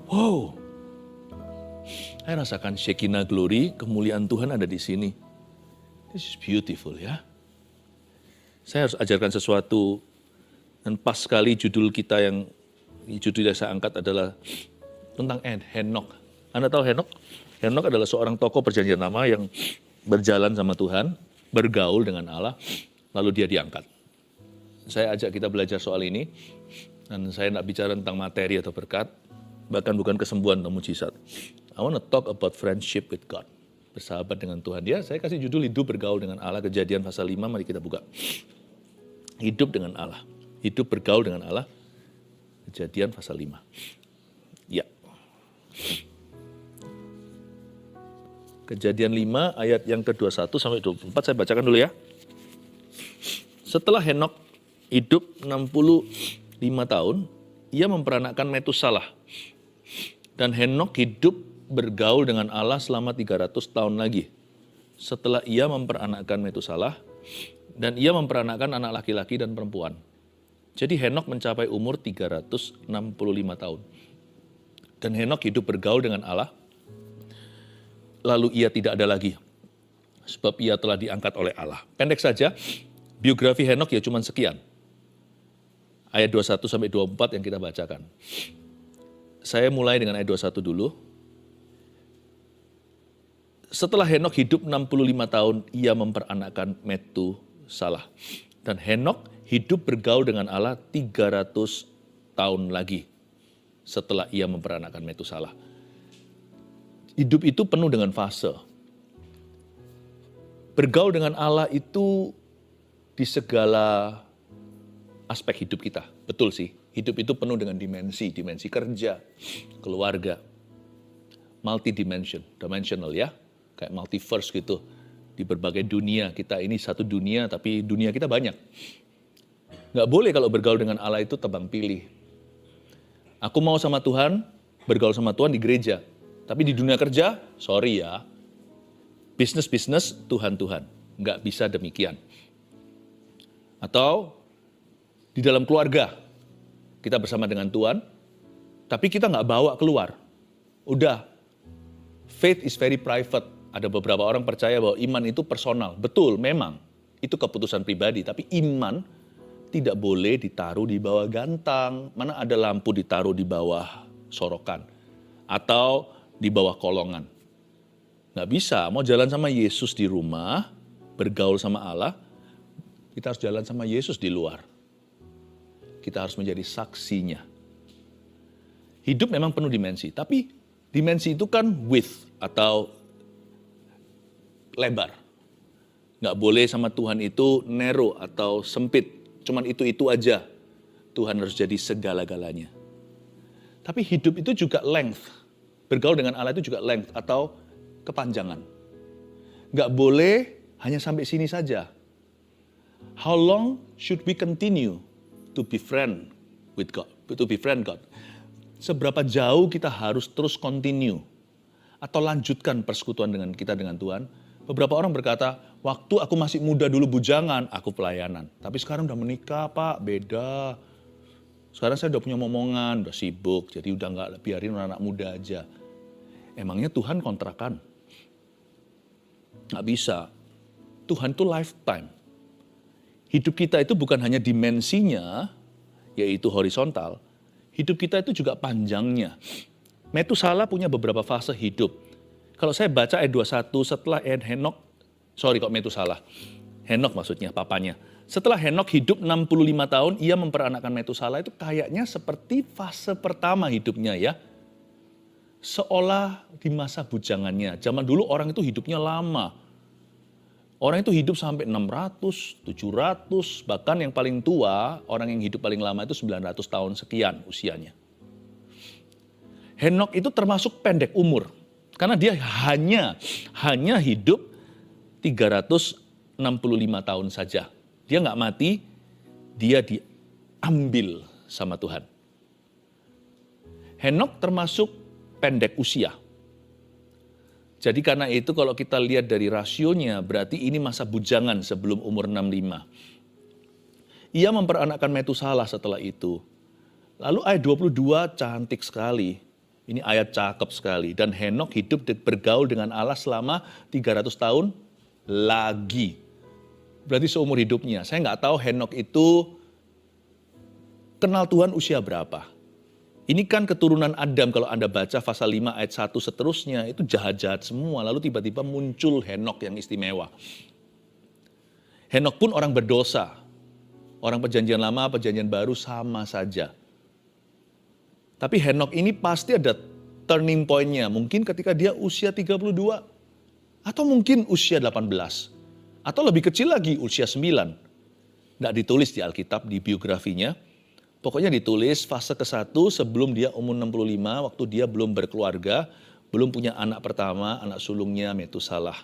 Wow, saya rasakan Shekinah glory, kemuliaan Tuhan ada di sini. This is beautiful ya. Saya harus ajarkan sesuatu, dan pas sekali judul kita judul yang saya angkat adalah tentang Henok. Anda tahu Henok? Henok adalah seorang tokoh perjanjian lama yang berjalan sama Tuhan, bergaul dengan Allah, lalu dia diangkat. Saya ajak kita belajar soal ini, dan saya tidak bicara tentang materi atau berkat, bahkan bukan kesembuhan atau mujizat. I want to talk about friendship with God. Bersahabat dengan Tuhan. Saya kasih judul hidup bergaul dengan Allah, Kejadian pasal 5, mari kita buka. Hidup dengan Allah. Hidup bergaul dengan Allah, Kejadian pasal 5. Ya. Kejadian 5 ayat yang ke-21 sampai 24, saya bacakan dulu ya. Setelah Henok hidup 65 tahun, ia memperanakkan Metusalah. Dan Henok hidup bergaul dengan Allah selama 300 tahun lagi. Setelah ia memperanakkan Metusalah, dan ia memperanakkan anak laki-laki dan perempuan. Jadi Henok mencapai umur 365 tahun. Dan Henok hidup bergaul dengan Allah, lalu ia tidak ada lagi. Sebab ia telah diangkat oleh Allah. Pendek saja, biografi Henok ya cuma sekian. Ayat 21 sampai 24 yang kita bacakan. Saya mulai dengan ayat 21 dulu. Setelah Henok hidup 65 tahun, ia memperanakkan Metusalah. Dan Henok hidup bergaul dengan Allah 300 tahun lagi setelah ia memperanakkan Metusalah. Hidup itu penuh dengan fase. Bergaul dengan Allah itu di segala aspek hidup kita. Betul sih, hidup itu penuh dengan dimensi kerja, keluarga, dimensional ya, kayak multiverse gitu. Di berbagai dunia, kita ini satu dunia, tapi dunia kita banyak. Nggak boleh kalau bergaul dengan Allah itu tebang pilih. Aku mau sama Tuhan, bergaul sama Tuhan di gereja. Tapi di dunia kerja, sorry ya, bisnis, Tuhan. Nggak bisa demikian. Atau di dalam keluarga, kita bersama dengan Tuhan, tapi kita nggak bawa keluar. Udah, faith is very private. Ada beberapa orang percaya bahwa iman itu personal. Betul, memang. Itu keputusan pribadi. Tapi iman tidak boleh ditaruh di bawah gantang. Mana ada lampu ditaruh di bawah sorokan. Atau di bawah kolongan. Nggak bisa, mau jalan sama Yesus di rumah, bergaul sama Allah, kita harus jalan sama Yesus di luar. Kita harus menjadi saksinya. Hidup memang penuh dimensi, tapi dimensi itu kan width atau lebar. Nggak boleh sama Tuhan itu narrow atau sempit, cuman itu aja. Tuhan harus jadi segala-galanya. Tapi hidup itu juga length. Bergaul dengan Allah itu juga length atau kepanjangan. Nggak boleh hanya sampai sini saja. How long should we continue to be friend with God? To befriend God. Seberapa jauh kita harus terus continue atau lanjutkan persekutuan dengan Tuhan? Beberapa orang berkata, waktu aku masih muda dulu bujangan, aku pelayanan. Tapi sekarang udah menikah Pak, beda. Sekarang saya udah punya momongan, udah sibuk, jadi udah nggak biarin anak muda aja. Emangnya Tuhan kontrakan? Nggak bisa. Tuhan itu lifetime. Hidup kita itu bukan hanya dimensinya, yaitu horizontal. Hidup kita itu juga panjangnya. Metusalah punya beberapa fase hidup. Kalau saya baca ayat 21, setelah Metusalah. Henok maksudnya, papanya. Setelah Henok hidup 65 tahun, ia memperanakkan Metusalah, itu kayaknya seperti fase pertama hidupnya ya. Seolah di masa bujangannya. Zaman dulu orang itu hidupnya lama. Orang itu hidup sampai 600, 700, bahkan yang paling tua, orang yang hidup paling lama itu 900 tahun sekian usianya. Henok itu termasuk pendek umur. Karena dia hanya hidup 365 tahun saja. Dia nggak mati, dia diambil sama Tuhan. Henok termasuk pendek usia. Jadi karena itu kalau kita lihat dari rasionya, berarti ini masa bujangan sebelum umur 65. Ia memperanakkan Metusalah setelah itu. Lalu ayat 22 cantik sekali. Ini ayat cakep sekali. Dan Henok hidup bergaul dengan Allah selama 300 tahun lagi. Berarti seumur hidupnya. Saya nggak tahu Henok itu kenal Tuhan usia berapa. Ini kan keturunan Adam, kalau Anda baca pasal 5 ayat 1 seterusnya, itu jahat-jahat semua. Lalu tiba-tiba muncul Henok yang istimewa. Henok pun orang berdosa. Orang perjanjian lama, perjanjian baru sama saja. Tapi Henok ini pasti ada turning point-nya. Mungkin ketika dia usia 32. Atau mungkin usia 18. Atau lebih kecil lagi, usia 9. Nggak ditulis di Alkitab, di biografinya. Pokoknya ditulis fase ke-1 sebelum dia umur 65, waktu dia belum berkeluarga, belum punya anak pertama, anak sulungnya Metusalah.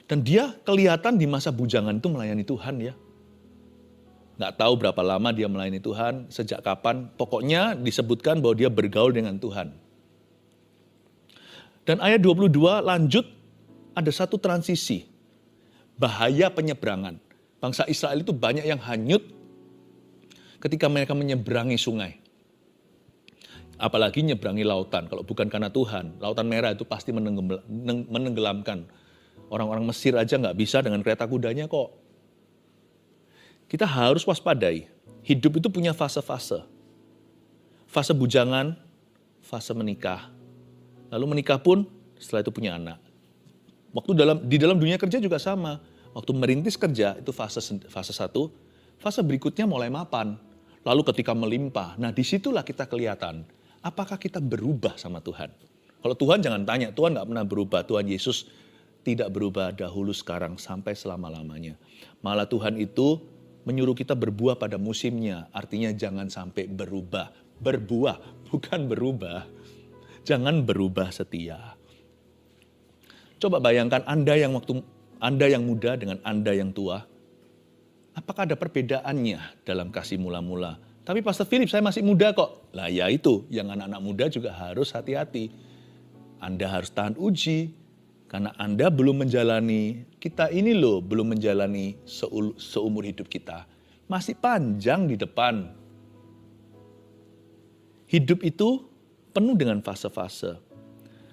Dan dia kelihatan di masa bujangan itu melayani Tuhan ya. Nggak tahu berapa lama dia melayani Tuhan, sejak kapan. Pokoknya disebutkan bahwa dia bergaul dengan Tuhan. Dan ayat 22 lanjut, ada satu transisi. Bahaya penyeberangan. Bangsa Israel itu banyak yang hanyut ketika mereka menyeberangi sungai. Apalagi menyeberangi lautan. Kalau bukan karena Tuhan, Lautan Merah itu pasti menenggelamkan. Orang-orang Mesir aja nggak bisa dengan kereta kudanya kok. Kita harus waspadai. Hidup itu punya fase-fase. Fase bujangan, fase menikah. Lalu menikah pun setelah itu punya anak. Di dalam dunia kerja juga sama. Waktu merintis kerja itu fase 1, fase berikutnya mulai mapan. Lalu ketika melimpah, nah disitulah kita kelihatan apakah kita berubah sama Tuhan. Kalau Tuhan jangan tanya, Tuhan nggak pernah berubah. Tuhan Yesus tidak berubah dahulu, sekarang, sampai selama-lamanya. Malah Tuhan itu menyuruh kita berbuah pada musimnya. Artinya jangan sampai berubah. Berbuah, bukan berubah. Jangan berubah setia. Coba bayangkan Anda yang muda dengan Anda yang tua. Apakah ada perbedaannya dalam kasih mula-mula? Tapi Pastor Philip, saya masih muda kok. Lah ya itu, yang anak-anak muda juga harus hati-hati. Anda harus tahan uji. Karena Anda belum menjalani, kita ini loh belum menjalani seumur hidup kita. Masih panjang di depan. Hidup itu penuh dengan fase-fase.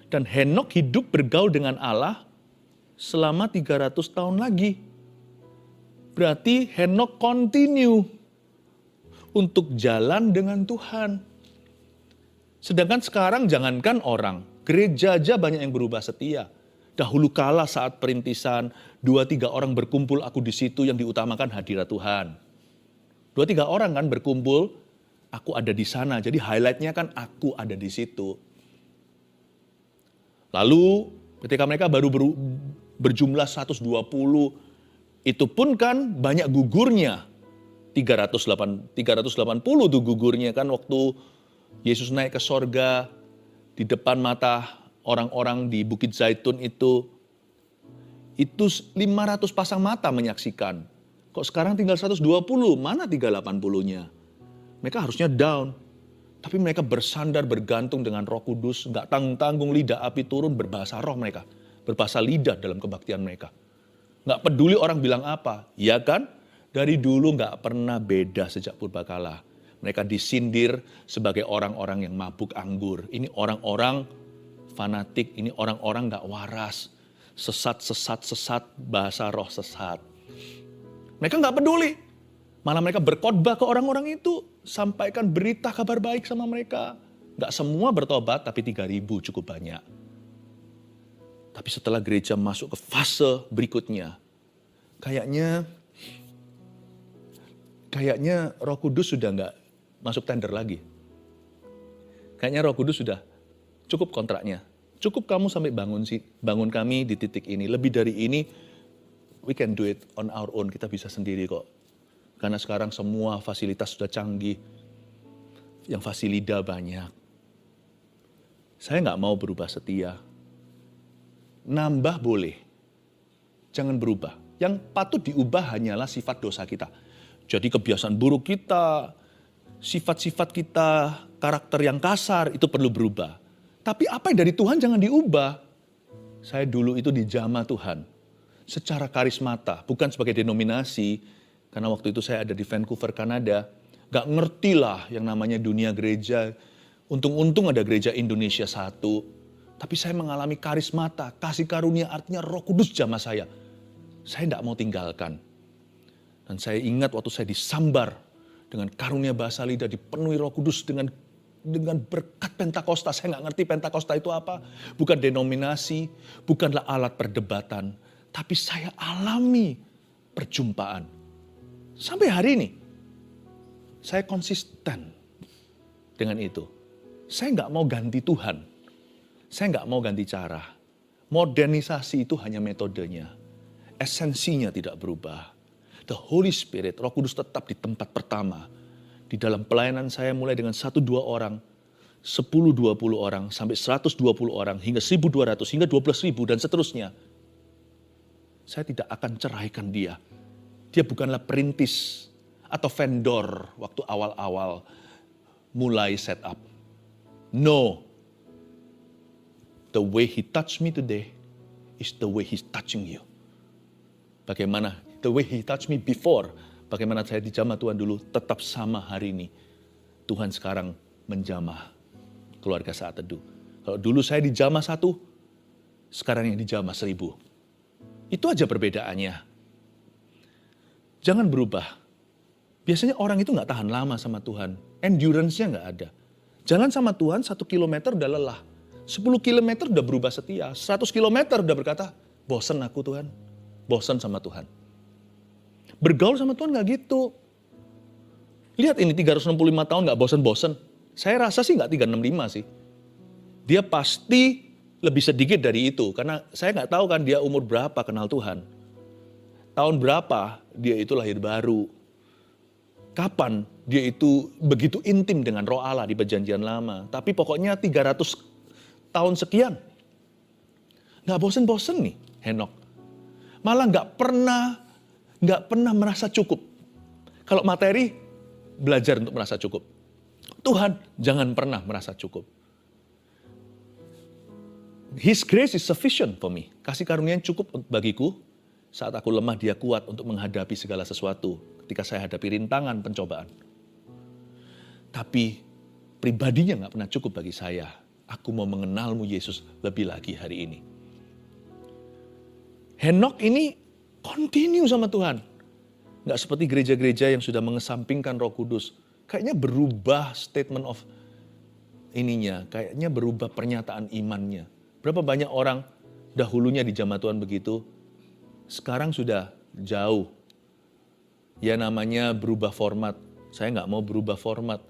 Dan Henok hidup bergaul dengan Allah selama 300 tahun lagi. Berarti Henok continue untuk jalan dengan Tuhan. Sedangkan sekarang jangankan orang, gereja aja banyak yang berubah setia. Dahulu kala saat perintisan, 2-3 orang berkumpul, aku di situ, yang diutamakan hadirat Tuhan. 2-3 orang kan berkumpul, aku ada di sana. Jadi highlightnya kan aku ada di situ. Lalu ketika mereka baru berjumlah 120, itu pun kan banyak gugurnya. 380 tuh gugurnya kan waktu Yesus naik ke sorga, di depan mata orang-orang di Bukit Zaitun itu 500 pasang mata menyaksikan. Kok sekarang tinggal 120, mana 380-nya? Mereka harusnya down. Tapi mereka bersandar, bergantung dengan Roh Kudus, nggak tanggung-tanggung, lidah api turun, berbahasa roh mereka. Berbahasa lidah dalam kebaktian mereka. Nggak peduli orang bilang apa, ya kan? Dari dulu nggak pernah beda sejak purbakala. Mereka disindir sebagai orang-orang yang mabuk anggur. Ini orang-orang fanatik, ini orang-orang gak waras. Sesat, bahasa roh sesat. Mereka gak peduli. Malah mereka berkhotbah ke orang-orang itu. Sampaikan berita kabar baik sama mereka. Gak semua bertobat, tapi 3.000 cukup banyak. Tapi setelah gereja masuk ke fase berikutnya, kayaknya Roh Kudus sudah gak masuk tender lagi. Kayaknya Roh Kudus sudah cukup kontraknya. Cukup kamu sampai bangun kami di titik ini. Lebih dari ini, we can do it on our own. Kita bisa sendiri kok. Karena sekarang semua fasilitas sudah canggih. Yang fasilida banyak. Saya nggak mau berubah setia. Nambah boleh. Jangan berubah. Yang patut diubah hanyalah sifat dosa kita. Jadi kebiasaan buruk kita, sifat-sifat kita, karakter yang kasar, itu perlu berubah. Tapi apa yang dari Tuhan jangan diubah. Saya dulu itu dijamah Tuhan. Secara karismata, bukan sebagai denominasi. Karena waktu itu saya ada di Vancouver, Kanada. Gak ngerti lah yang namanya dunia gereja. Untung-untung ada gereja Indonesia satu, tapi saya mengalami karismata, kasih karunia artinya Roh Kudus jamah saya. Saya tidak mau tinggalkan. Dan saya ingat waktu saya disambar dengan karunia bahasa lidah, dipenuhi Roh Kudus dengan berkat Pentakosta. Saya nggak ngerti Pentakosta itu apa. Bukan denominasi, bukanlah alat perdebatan. Tapi saya alami perjumpaan. Sampai hari ini, saya konsisten dengan itu. Saya nggak mau ganti Tuhan. Saya nggak mau ganti cara. Modernisasi itu hanya metodenya. Esensinya tidak berubah. The Holy Spirit, Roh Kudus tetap di tempat pertama. Di dalam pelayanan saya mulai dengan 1-2 orang, 10-20 orang, sampai 120 orang, hingga 1.200, hingga 12.000 dan seterusnya. Saya tidak akan ceraikan dia. Dia bukanlah perintis atau vendor waktu awal-awal mulai set up. No. The way he touched me today is the way he's touching you. Bagaimana? The way he touched me before. Bagaimana saya dijamah Tuhan dulu tetap sama hari ini. Tuhan sekarang menjamah keluarga Saat Teduh. Kalau dulu saya dijamah 1, sekarang yang dijamah 1000. Itu aja perbedaannya. Jangan berubah. Biasanya orang itu gak tahan lama sama Tuhan. Endurance-nya gak ada. Jalan sama Tuhan 1 kilometer udah lelah. 10 kilometer udah berubah setia. 100 kilometer udah berkata, bosan aku Tuhan. Bosan sama Tuhan. Bergaul sama Tuhan gak gitu. Lihat ini 365 tahun gak bosan-bosan. Saya rasa sih gak 365 sih. Dia pasti lebih sedikit dari itu. Karena saya gak tahu kan dia umur berapa kenal Tuhan. Tahun berapa dia itu lahir baru. Kapan dia itu begitu intim dengan Roh Allah di Perjanjian Lama. Tapi pokoknya 300 tahun sekian. Gak bosen-bosen nih Henok. Malah gak pernah merasa cukup. Kalau materi, belajar untuk merasa cukup. Tuhan, jangan pernah merasa cukup. His grace is sufficient for me. Kasih karunia yang cukup bagiku. Saat aku lemah, dia kuat untuk menghadapi segala sesuatu. Ketika saya hadapi rintangan, pencobaan. Tapi pribadinya gak pernah cukup bagi saya. Aku mau mengenalmu Yesus lebih lagi hari ini. Henok ini continue sama Tuhan. Gak seperti gereja-gereja yang sudah mengesampingkan Roh Kudus. Kayaknya berubah statement of ininya. Kayaknya berubah pernyataan imannya. Berapa banyak orang dahulunya di jamaah Tuhan begitu. Sekarang sudah jauh. Ya namanya berubah format. Saya gak mau berubah format.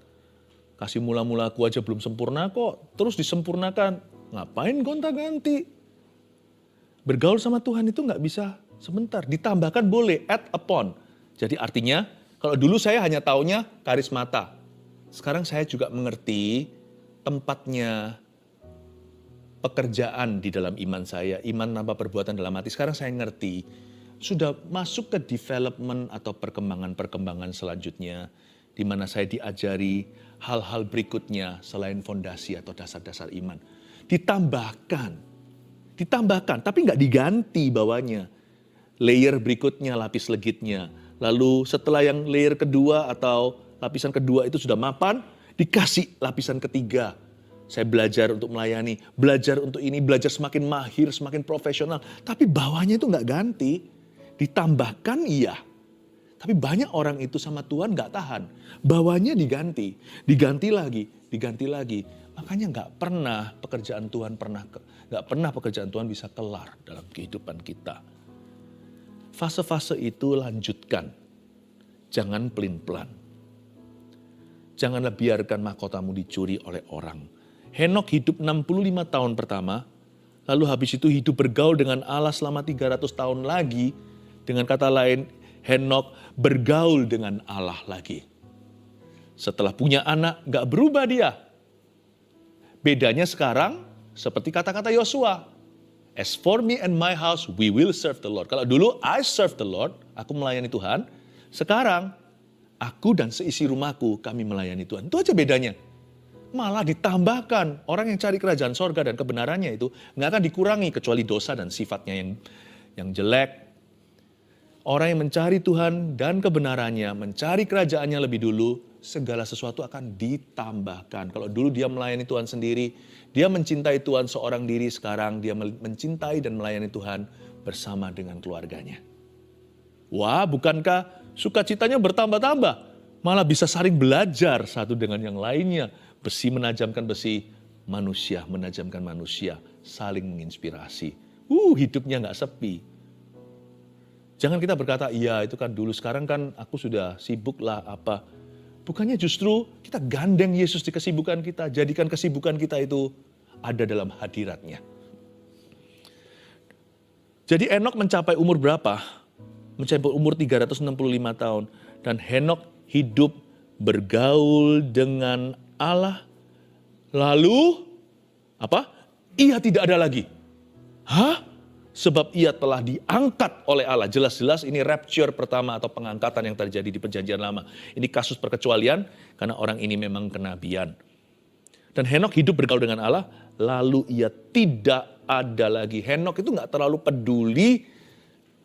Kasih mula-mula aku aja belum sempurna kok. Terus disempurnakan. Ngapain gonta-ganti? Bergaul sama Tuhan itu gak bisa sebentar. Ditambahkan boleh, add upon. Jadi artinya, kalau dulu saya hanya taunya karismata. Sekarang saya juga mengerti tempatnya pekerjaan di dalam iman saya. Iman tanpa perbuatan dalam hati. Sekarang saya ngerti. Sudah masuk ke development atau perkembangan-perkembangan selanjutnya. Di mana saya diajari hal-hal berikutnya selain fondasi atau dasar-dasar iman. Ditambahkan, tapi nggak diganti bawahnya. Layer berikutnya, lapis legitnya. Lalu setelah yang layer kedua atau lapisan kedua itu sudah mapan, dikasih lapisan ketiga. Saya belajar untuk melayani, belajar untuk ini, belajar semakin mahir, semakin profesional. Tapi bawahnya itu nggak ganti. Ditambahkan iya. Tapi banyak orang itu sama Tuhan nggak tahan. Bawahnya diganti lagi. Makanya nggak pernah pekerjaan Tuhan bisa kelar dalam kehidupan kita. Fase-fase itu lanjutkan. Jangan pelin-pelan. Janganlah biarkan mahkotamu dicuri oleh orang. Henok hidup 65 tahun pertama, lalu habis itu hidup bergaul dengan Allah selama 300 tahun lagi. Dengan kata lain, Henok bergaul dengan Allah lagi. Setelah punya anak, gak berubah dia. Bedanya sekarang, seperti kata-kata Yosua. As for me and my house, we will serve the Lord. Kalau dulu, I serve the Lord, aku melayani Tuhan. Sekarang, aku dan seisi rumahku, kami melayani Tuhan. Itu aja bedanya. Malah ditambahkan, orang yang cari kerajaan sorga dan kebenarannya itu, gak akan dikurangi kecuali dosa dan sifatnya yang jelek. Orang yang mencari Tuhan dan kebenarannya, mencari kerajaannya lebih dulu, segala sesuatu akan ditambahkan. Kalau dulu dia melayani Tuhan sendiri, dia mencintai Tuhan seorang diri, sekarang dia mencintai dan melayani Tuhan bersama dengan keluarganya. Wah, bukankah sukacitanya bertambah-tambah? Malah bisa saling belajar satu dengan yang lainnya. Besi menajamkan besi, manusia menajamkan manusia, saling menginspirasi. Hidupnya nggak sepi. Jangan kita berkata, iya itu kan dulu, sekarang kan aku sudah sibuk lah apa. Bukannya justru kita gandeng Yesus di kesibukan kita, jadikan kesibukan kita itu ada dalam hadiratnya. Jadi Henokh mencapai umur berapa? Mencapai umur 365 tahun. Dan Henokh hidup bergaul dengan Allah. Lalu, apa? Ia tidak ada lagi. Hah? Sebab ia telah diangkat oleh Allah. Jelas-jelas ini rapture pertama atau pengangkatan yang terjadi di perjanjian lama. Ini kasus perkecualian karena orang ini memang kenabian. Dan Henokh hidup bergaul dengan Allah, lalu ia tidak ada lagi. Henokh itu gak terlalu peduli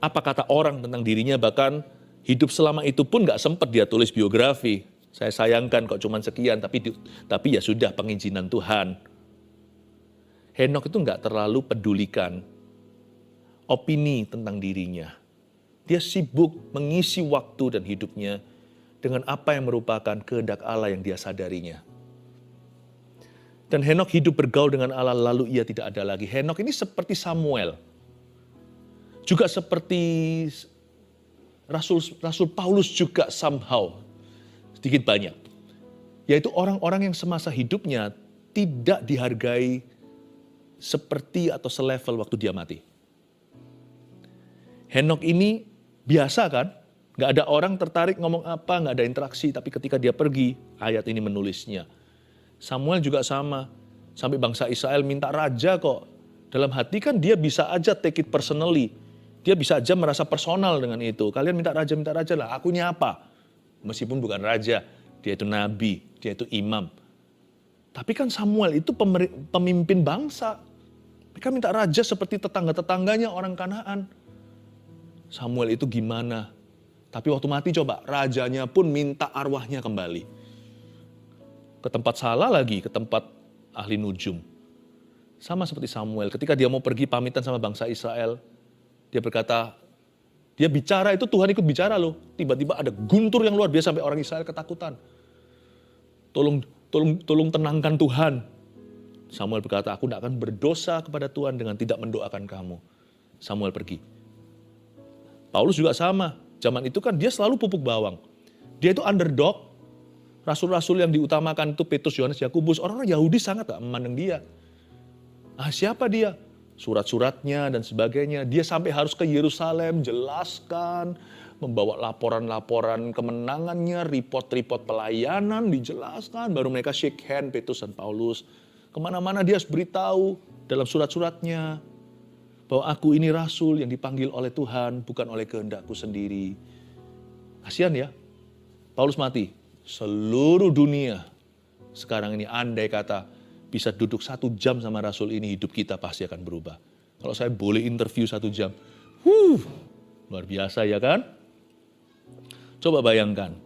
apa kata orang tentang dirinya, bahkan hidup selama itu pun gak sempat dia tulis biografi. Saya sayangkan kok cuma sekian, tapi ya sudah pengizinan Tuhan. Henokh itu gak terlalu pedulikan opini tentang dirinya. Dia sibuk mengisi waktu dan hidupnya dengan apa yang merupakan kehendak Allah yang dia sadarinya. Dan Henokh hidup bergaul dengan Allah, lalu ia tidak ada lagi. Henokh ini seperti Samuel. Juga seperti Rasul Paulus juga somehow, sedikit banyak. Yaitu orang-orang yang semasa hidupnya tidak dihargai seperti atau selevel waktu dia mati. Henokh ini biasa kan? Gak ada orang tertarik ngomong apa, gak ada interaksi. Tapi ketika dia pergi, ayat ini menulisnya. Samuel juga sama. Sampai bangsa Israel minta raja kok. Dalam hati kan dia bisa aja take it personally. Dia bisa aja merasa personal dengan itu. Kalian minta raja lah. Akunya apa? Meskipun bukan raja. Dia itu nabi, dia itu imam. Tapi kan Samuel itu pemimpin bangsa. Mereka minta raja seperti tetangga-tetangganya orang Kanaan. Samuel itu gimana? Tapi waktu mati coba, rajanya pun minta arwahnya kembali. Ke tempat salah lagi, ke tempat ahli nujum. Sama seperti Samuel, ketika dia mau pergi pamitan sama bangsa Israel, dia berkata, dia bicara itu Tuhan ikut bicara loh. Tiba-tiba ada guntur yang luar biasa sampai orang Israel ketakutan. Tolong tenangkan Tuhan. Samuel berkata, aku tidak akan berdosa kepada Tuhan dengan tidak mendoakan kamu. Samuel pergi. Paulus juga sama. Zaman itu kan dia selalu pupuk bawang. Dia itu underdog. Rasul-rasul yang diutamakan itu Petrus, Yohanes, Yakobus. Orang-orang Yahudi sangat gak memandang dia. Siapa dia? Surat-suratnya dan sebagainya. Dia sampai harus ke Yerusalem, jelaskan. Membawa laporan-laporan kemenangannya, report-report pelayanan, dijelaskan. Baru mereka shake hand, Petrus dan Paulus. Kemana-mana dia harus beritahu dalam surat-suratnya. Bahwa aku ini rasul yang dipanggil oleh Tuhan, bukan oleh kehendakku sendiri. Kasihan ya, Paulus mati. Seluruh dunia sekarang ini andai kata bisa duduk 1 jam sama rasul ini, hidup kita pasti akan berubah. Kalau saya boleh interview 1 jam, luar biasa ya kan? Coba bayangkan,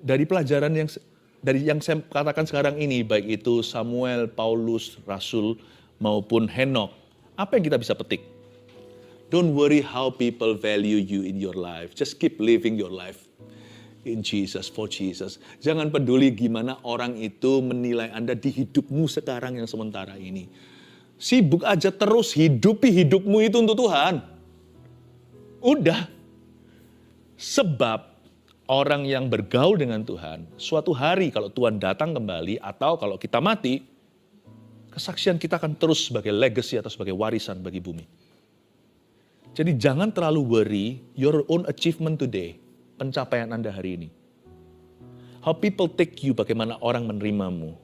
dari pelajaran yang saya katakan sekarang ini, baik itu Samuel, Paulus, Rasul, maupun Henokh, apa yang kita bisa petik? Don't worry how people value you in your life. Just keep living your life in Jesus, for Jesus. Jangan peduli gimana orang itu menilai Anda di hidupmu sekarang yang sementara ini. Sibuk aja terus, hidupi hidupmu itu untuk Tuhan. Udah. Sebab orang yang bergaul dengan Tuhan, suatu hari kalau Tuhan datang kembali atau kalau kita mati, kesaksian kita akan terus sebagai legacy atau sebagai warisan bagi bumi. Jadi jangan terlalu worry your own achievement today, pencapaian Anda hari ini. How people take you, bagaimana orang menerimamu.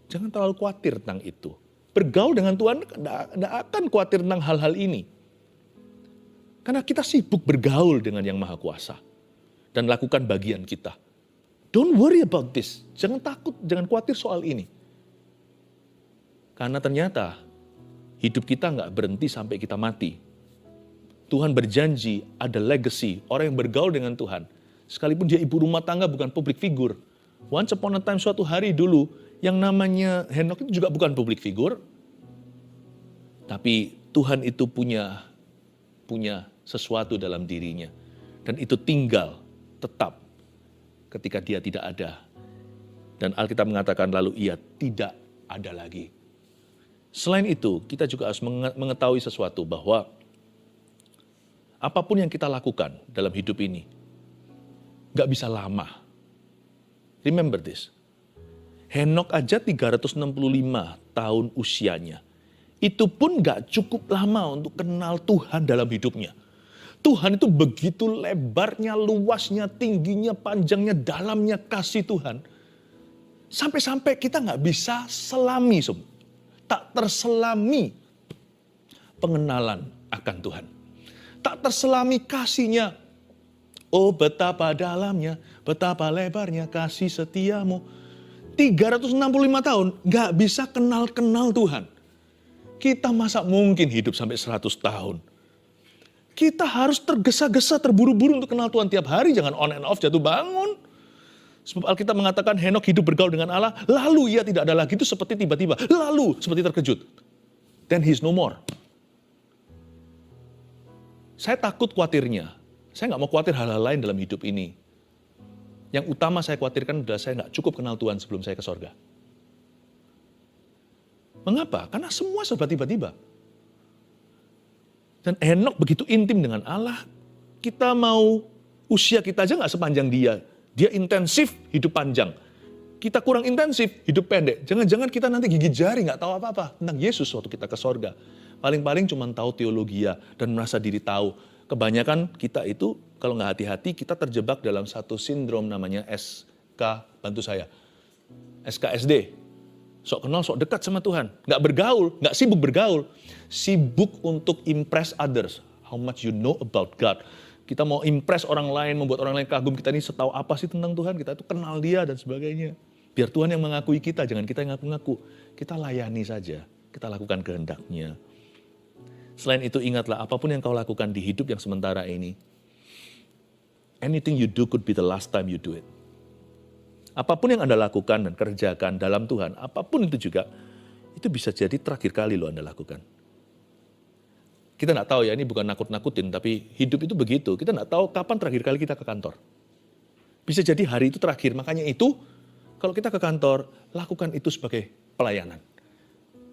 Jangan terlalu khawatir tentang itu. Bergaul dengan Tuhan tidak akan khawatir tentang hal-hal ini. Karena kita sibuk bergaul dengan Yang Maha Kuasa. Dan lakukan bagian kita. Don't worry about this. Jangan takut, jangan khawatir soal ini. Karena ternyata hidup kita nggak berhenti sampai kita mati. Tuhan berjanji ada legacy, orang yang bergaul dengan Tuhan. Sekalipun dia ibu rumah tangga bukan public figure. Once upon a time suatu hari dulu, yang namanya Henok itu juga bukan public figure. Tapi Tuhan itu punya sesuatu dalam dirinya. Dan itu tinggal tetap ketika dia tidak ada. Dan Alkitab mengatakan lalu ia tidak ada lagi. Selain itu, kita juga harus mengetahui sesuatu bahwa apapun yang kita lakukan dalam hidup ini, gak bisa lama. Remember this. Henok aja 365 tahun usianya. Itu pun gak cukup lama untuk kenal Tuhan dalam hidupnya. Tuhan itu begitu lebarnya, luasnya, tingginya, panjangnya, dalamnya kasih Tuhan. Sampai-sampai kita gak bisa selami, tak terselami pengenalan akan Tuhan. Tak terselami kasihnya. Oh betapa dalamnya, betapa lebarnya kasih setiamu. 365 tahun gak bisa kenal Tuhan. Kita masa mungkin hidup sampai 100 tahun. Kita harus tergesa-gesa, terburu-buru untuk kenal Tuhan tiap hari. Jangan on and off, jatuh bangun. Sebab Alkitab mengatakan Henok hidup bergaul dengan Allah, lalu ia tidak ada lagi, itu seperti tiba-tiba, lalu seperti terkejut. Then he's no more. Saya takut khawatirnya, saya nggak mau khawatir hal-hal lain dalam hidup ini. Yang utama saya khawatirkan adalah saya nggak cukup kenal Tuhan sebelum saya ke sorga. Mengapa? Karena semua serba tiba-tiba. Dan Henok begitu intim dengan Allah, kita mau usia kita aja nggak sepanjang dia. Dia intensif, hidup panjang. Kita kurang intensif, hidup pendek. Jangan-jangan kita nanti gigit jari, nggak tahu apa-apa tentang Yesus waktu kita ke sorga. Paling-paling cuma tahu teologia dan merasa diri tahu. Kebanyakan kita itu, kalau nggak hati-hati, kita terjebak dalam satu sindrom namanya bantu saya, SKSD. Sok kenal, sok dekat sama Tuhan. Nggak bergaul, nggak sibuk bergaul. Sibuk untuk impress others. How much you know about God. Kita mau impress orang lain, membuat orang lain kagum. Kita ini setahu apa sih tentang Tuhan, kita itu kenal dia dan sebagainya. Biar Tuhan yang mengakui kita, jangan kita yang ngaku-ngaku. Kita layani saja, kita lakukan kehendak-Nya. Selain itu ingatlah, apapun yang kau lakukan di hidup yang sementara ini, anything you do could be the last time you do it. Apapun yang Anda lakukan dan kerjakan dalam Tuhan, apapun itu juga, itu bisa jadi terakhir kali lo Anda lakukan. Kita nggak tahu ya, ini bukan nakut-nakutin, tapi hidup itu begitu. Kita nggak tahu kapan terakhir kali kita ke kantor. Bisa jadi hari itu terakhir, makanya itu kalau kita ke kantor, lakukan itu sebagai pelayanan.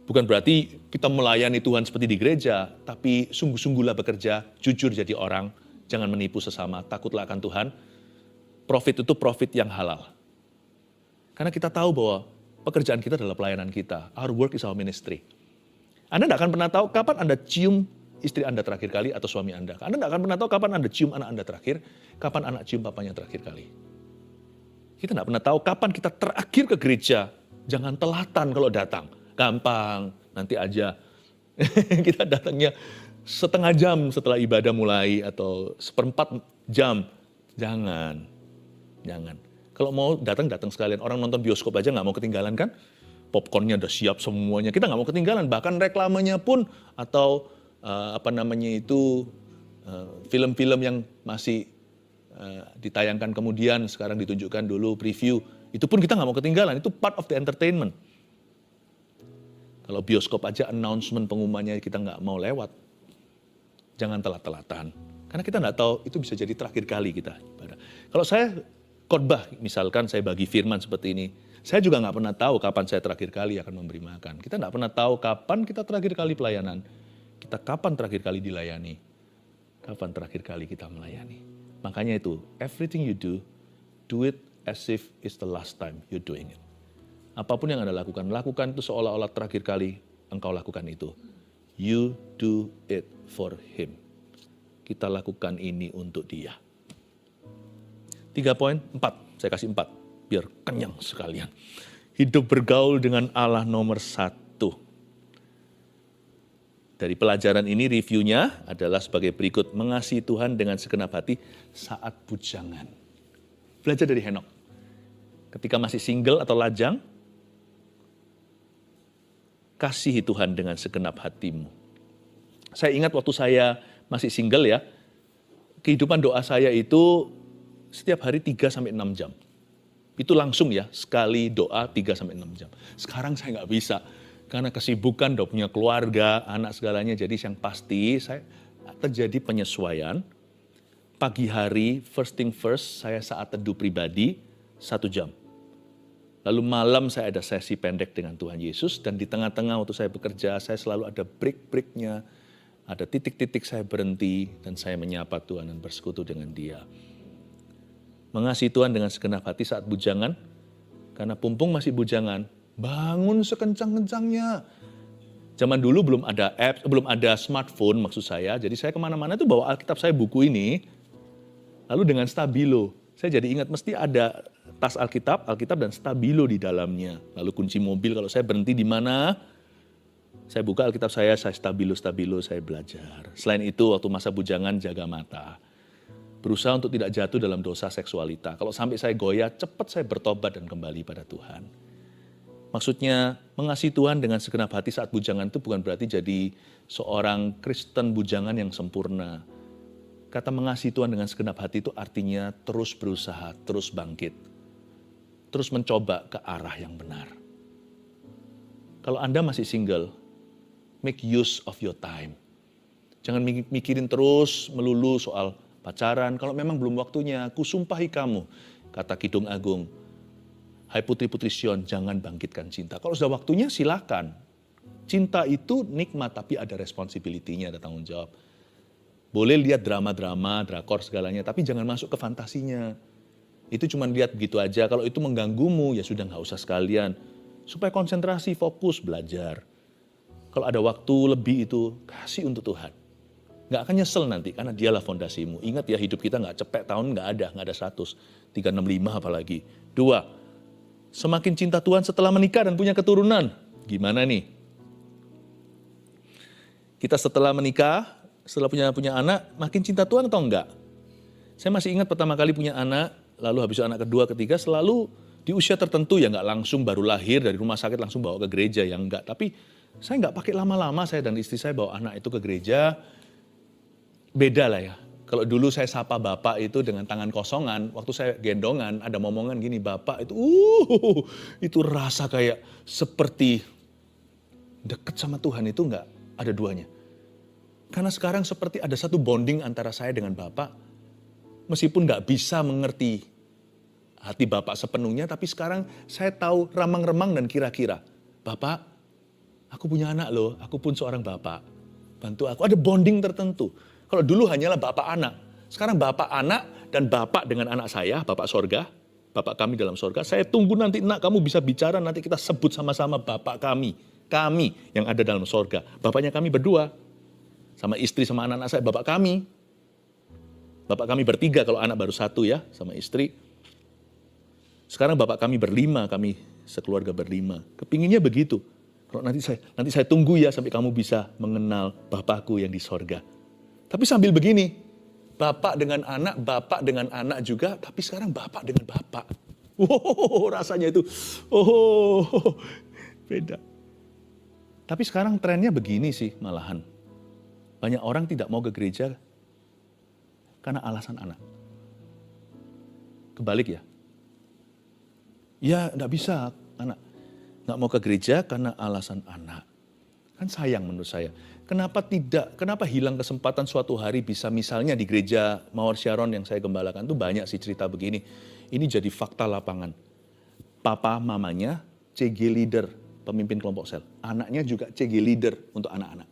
Bukan berarti kita melayani Tuhan seperti di gereja, tapi sungguh-sungguhlah bekerja, jujur jadi orang, jangan menipu sesama, takutlah akan Tuhan. Profit itu profit yang halal. Karena kita tahu bahwa pekerjaan kita adalah pelayanan kita. Our work is our ministry. Anda tidak akan pernah tahu kapan Anda cium istri Anda terakhir kali atau suami Anda. Anda tidak akan pernah tahu kapan Anda cium anak Anda terakhir, kapan anak cium papanya terakhir kali. Kita tidak pernah tahu kapan kita terakhir ke gereja. Jangan telatan kalau datang. Gampang, nanti aja. Kita datangnya setengah jam setelah ibadah mulai atau 1/4 jam. Jangan. Kalau mau datang sekalian. Orang nonton bioskop aja nggak mau ketinggalan kan? Popcornnya udah siap semuanya. Kita nggak mau ketinggalan. Bahkan reklamenya pun atau film-film yang masih ditayangkan kemudian, sekarang ditunjukkan dulu preview. Itu pun kita nggak mau ketinggalan. Itu part of the entertainment. Kalau bioskop aja announcement pengumumannya kita nggak mau lewat. Jangan telat-telatan. Karena kita nggak tahu itu bisa jadi terakhir kali kita ibadah. Kalau saya khotbah, misalkan saya bagi firman seperti ini, saya juga nggak pernah tahu kapan saya terakhir kali akan memberi makan. Kita nggak pernah tahu kapan kita terakhir kali pelayanan. Kita kapan terakhir kali dilayani. Kapan terakhir kali kita melayani. Makanya itu, everything you do it as if it's the last time you're doing it. Apapun yang Anda lakukan itu seolah-olah terakhir kali engkau lakukan itu. You do it for Him. Kita lakukan ini untuk Dia. 3 poin, 4. Saya kasih 4, biar kenyang sekalian. Hidup bergaul dengan Allah nomor 1. Dari pelajaran ini reviewnya adalah sebagai berikut. Mengasihi Tuhan dengan segenap hati saat bujangan. Belajar dari Henok. Ketika masih single atau lajang, kasihi Tuhan dengan segenap hatimu. Saya ingat waktu saya masih single ya, kehidupan doa saya itu setiap hari 3-6 jam. Itu langsung ya, sekali doa 3-6 jam. Sekarang saya nggak bisa, karena kesibukan, udah punya keluarga, anak segalanya. Jadi yang pasti saya terjadi penyesuaian. Pagi hari, first thing first, saya saat teduh pribadi 1 jam. Lalu malam saya ada sesi pendek dengan Tuhan Yesus, dan di tengah-tengah waktu saya bekerja, saya selalu ada break-breaknya, ada titik-titik saya berhenti, dan saya menyapa Tuhan dan bersekutu dengan Dia. Mengasihi Tuhan dengan segenap hati saat bujangan, karena Pumpung masih bujangan, bangun sekencang-kencangnya. Zaman dulu belum ada apps, belum ada smartphone maksud saya, jadi saya kemana-mana itu bawa Alkitab saya, buku ini, lalu dengan stabilo. Saya jadi ingat mesti ada tas Alkitab dan stabilo di dalamnya. Lalu kunci mobil, kalau saya berhenti di mana, saya buka Alkitab saya stabilo, saya belajar. Selain itu, waktu masa bujangan, jaga mata. Berusaha untuk tidak jatuh dalam dosa seksualita. Kalau sampai saya goyah, cepat saya bertobat dan kembali pada Tuhan. Maksudnya, mengasihi Tuhan dengan segenap hati saat bujangan itu bukan berarti jadi seorang Kristen bujangan yang sempurna. Kata mengasihi Tuhan dengan segenap hati itu artinya terus berusaha, terus bangkit. Terus mencoba ke arah yang benar. Kalau Anda masih single, make use of your time. Jangan mikirin terus melulu soal pacaran. Kalau memang belum waktunya, kusumpahi kamu, kata Kidung Agung. Hai putri-putri Sion, jangan bangkitkan cinta. Kalau sudah waktunya silakan. Cinta itu nikmat, tapi ada responsibility-nya, ada tanggung jawab. Boleh lihat drama-drama, drakor segalanya, tapi jangan masuk ke fantasinya. Itu cuma lihat begitu aja. Kalau itu mengganggumu, ya sudah nggak usah sekalian. Supaya konsentrasi, fokus, belajar. Kalau ada waktu lebih itu, kasih untuk Tuhan. Nggak akan nyesel nanti, karena dialah fondasimu. Ingat ya, hidup kita nggak cepet, tahun nggak ada 100, 365 apalagi. 2, semakin cinta Tuhan setelah menikah dan punya keturunan. Gimana nih? Kita setelah menikah, setelah punya anak, makin cinta Tuhan atau enggak? Saya masih ingat pertama kali punya anak, lalu habis itu anak kedua, ketiga, selalu di usia tertentu ya nggak langsung baru lahir dari rumah sakit langsung bawa ke gereja, yang enggak. Tapi saya nggak pakai lama-lama, saya dan istri saya bawa anak itu ke gereja. Beda lah ya. Kalau dulu saya sapa bapak itu dengan tangan kosongan, waktu saya gendongan ada momongan gini, bapak itu rasa kayak seperti deket sama Tuhan itu enggak ada duanya. Karena sekarang seperti ada satu bonding antara saya dengan bapak, meskipun enggak bisa mengerti hati bapak sepenuhnya, tapi sekarang saya tahu remang-remang dan kira-kira, bapak, aku punya anak loh, aku pun seorang bapak, bantu aku, ada bonding tertentu. Kalau dulu hanyalah bapak anak, sekarang bapak anak dan bapak dengan anak saya, bapak sorga, bapak kami dalam sorga. Saya tunggu nanti, nak kamu bisa bicara, nanti kita sebut sama-sama bapak kami yang ada dalam sorga. Bapaknya kami berdua, sama istri sama anak-anak saya, bapak kami. Bapak kami bertiga, kalau anak baru 1 ya, sama istri. Sekarang bapak kami berlima, kami sekeluarga berlima. Kepinginnya begitu. Kalau nanti saya tunggu ya sampai kamu bisa mengenal bapakku yang di sorga. Tapi sambil begini, bapak dengan anak juga, tapi sekarang bapak dengan bapak. Rasanya itu, beda. Tapi sekarang trennya begini sih malahan. Banyak orang tidak mau ke gereja karena alasan anak. Kebalik ya. Ya enggak bisa anak. Enggak mau ke gereja karena alasan anak. Kan sayang menurut saya. Kenapa hilang kesempatan suatu hari bisa misalnya di gereja Mawar Sharon yang saya gembalakan itu banyak sih cerita begini. Ini jadi fakta lapangan. Papa mamanya CG leader, pemimpin kelompok sel. Anaknya juga CG leader untuk anak-anak.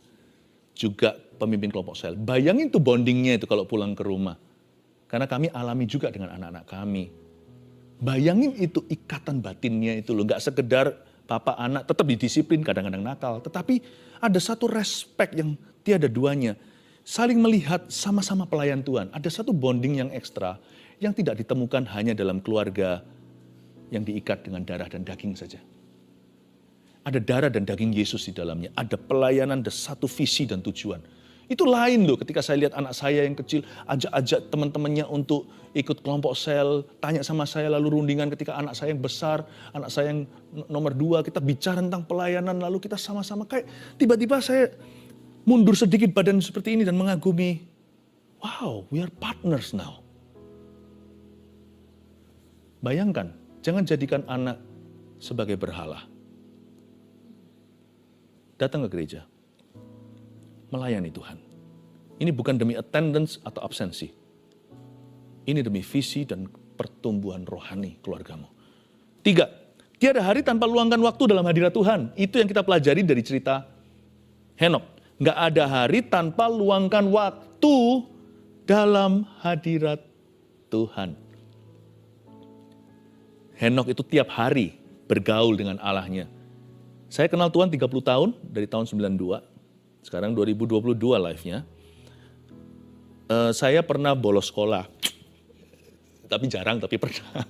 Juga pemimpin kelompok sel. Bayangin tuh bondingnya itu kalau pulang ke rumah. Karena kami alami juga dengan anak-anak kami. Bayangin itu ikatan batinnya itu loh. Gak sekedar papa anak tetap didisiplin, kadang-kadang nakal. Tetapi ada satu respect yang tiada duanya. Saling melihat sama-sama pelayan Tuhan. Ada satu bonding yang ekstra yang tidak ditemukan hanya dalam keluarga yang diikat dengan darah dan daging saja. Ada darah dan daging Yesus di dalamnya. Ada pelayanan, ada satu visi dan tujuan. Itu lain loh ketika saya lihat anak saya yang kecil, ajak-ajak teman-temannya untuk ikut kelompok sel, tanya sama saya lalu rundingan ketika anak saya yang besar, anak saya yang nomor 2, kita bicara tentang pelayanan, lalu kita sama-sama kayak tiba-tiba saya mundur sedikit badan seperti ini dan mengagumi, wow, we are partners now. Bayangkan, jangan jadikan anak sebagai berhala. Datang ke gereja, melayani Tuhan. Ini bukan demi attendance atau absensi. Ini demi visi dan pertumbuhan rohani keluargamu. 3, tiada hari tanpa luangkan waktu dalam hadirat Tuhan. Itu yang kita pelajari dari cerita Henok. Nggak ada hari tanpa luangkan waktu dalam hadirat Tuhan. Henok itu tiap hari bergaul dengan Allahnya. Saya kenal Tuhan 30 tahun, dari tahun 92. Sekarang 2022 live-nya. Saya pernah bolos sekolah. Tapi jarang, tapi pernah.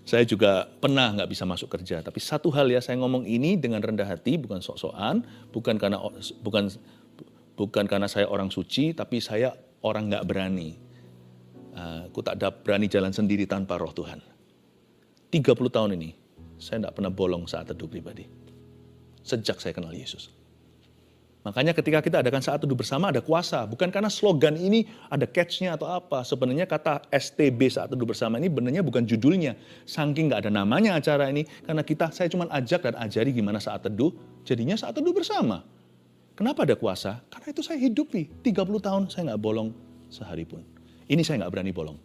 Saya juga pernah nggak bisa masuk kerja. Tapi satu hal ya, saya ngomong ini dengan rendah hati, bukan sok-sokan, bukan karena saya orang suci, tapi saya orang nggak berani. Aku tak berani jalan sendiri tanpa roh Tuhan. 30 tahun ini, saya nggak pernah bolong saat teduh pribadi. Sejak saya kenal Yesus. Makanya ketika kita adakan saat teduh bersama ada kuasa. Bukan karena slogan ini ada catch-nya atau apa. Sebenarnya kata STB saat teduh bersama ini benarnya bukan judulnya. Saking nggak ada namanya acara ini. Karena saya cuma ajak dan ajari gimana saat teduh. Jadinya saat teduh bersama. Kenapa ada kuasa? Karena itu saya hidupi. 30 tahun saya nggak bolong sehari pun. Ini saya nggak berani bolong.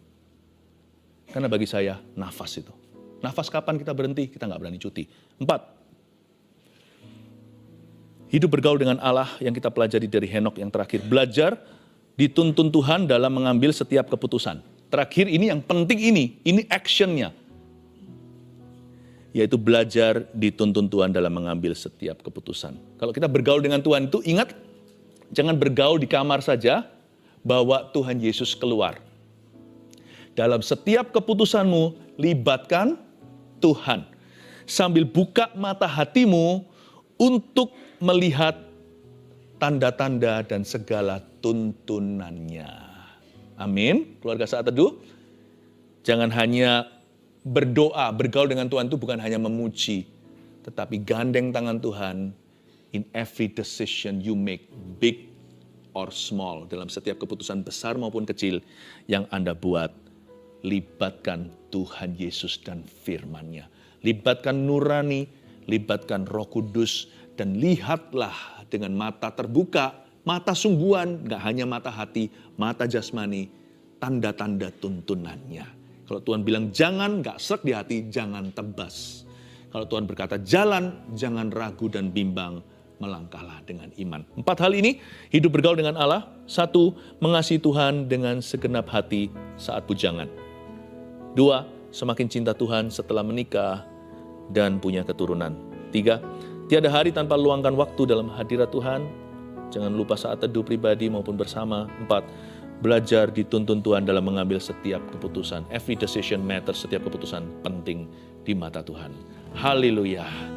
Karena bagi saya nafas itu. Nafas kapan kita berhenti? Kita nggak berani cuti. 4. Hidup bergaul dengan Allah yang kita pelajari dari Henok yang terakhir. Belajar dituntun Tuhan dalam mengambil setiap keputusan. Terakhir ini yang penting ini actionnya. Yaitu belajar dituntun Tuhan dalam mengambil setiap keputusan. Kalau kita bergaul dengan Tuhan itu ingat, jangan bergaul di kamar saja, bawa Tuhan Yesus keluar. Dalam setiap keputusanmu, libatkan Tuhan. Sambil buka mata hatimu untuk melihat tanda-tanda dan segala tuntunannya. Amin. Keluarga saat teduh, jangan hanya berdoa, bergaul dengan Tuhan itu bukan hanya memuji, tetapi gandeng tangan Tuhan in every decision you make, big or small, dalam setiap keputusan besar maupun kecil yang Anda buat, libatkan Tuhan Yesus dan firman-Nya. Libatkan nurani, libatkan Roh Kudus, dan lihatlah dengan mata terbuka, mata sungguhan, gak hanya mata hati, mata jasmani, tanda-tanda tuntunannya. Kalau Tuhan bilang jangan, gak srek di hati, jangan tebas. Kalau Tuhan berkata jalan, jangan ragu dan bimbang, melangkahlah dengan iman. 4 hal ini, hidup bergaul dengan Allah. 1, mengasihi Tuhan dengan segenap hati saat bujangan. 2, semakin cinta Tuhan setelah menikah dan punya keturunan. 3, tiada hari tanpa luangkan waktu dalam hadirat Tuhan. Jangan lupa saat teduh pribadi maupun bersama. 4, belajar dituntun Tuhan dalam mengambil setiap keputusan. Every decision matters, setiap keputusan penting di mata Tuhan. Haleluya.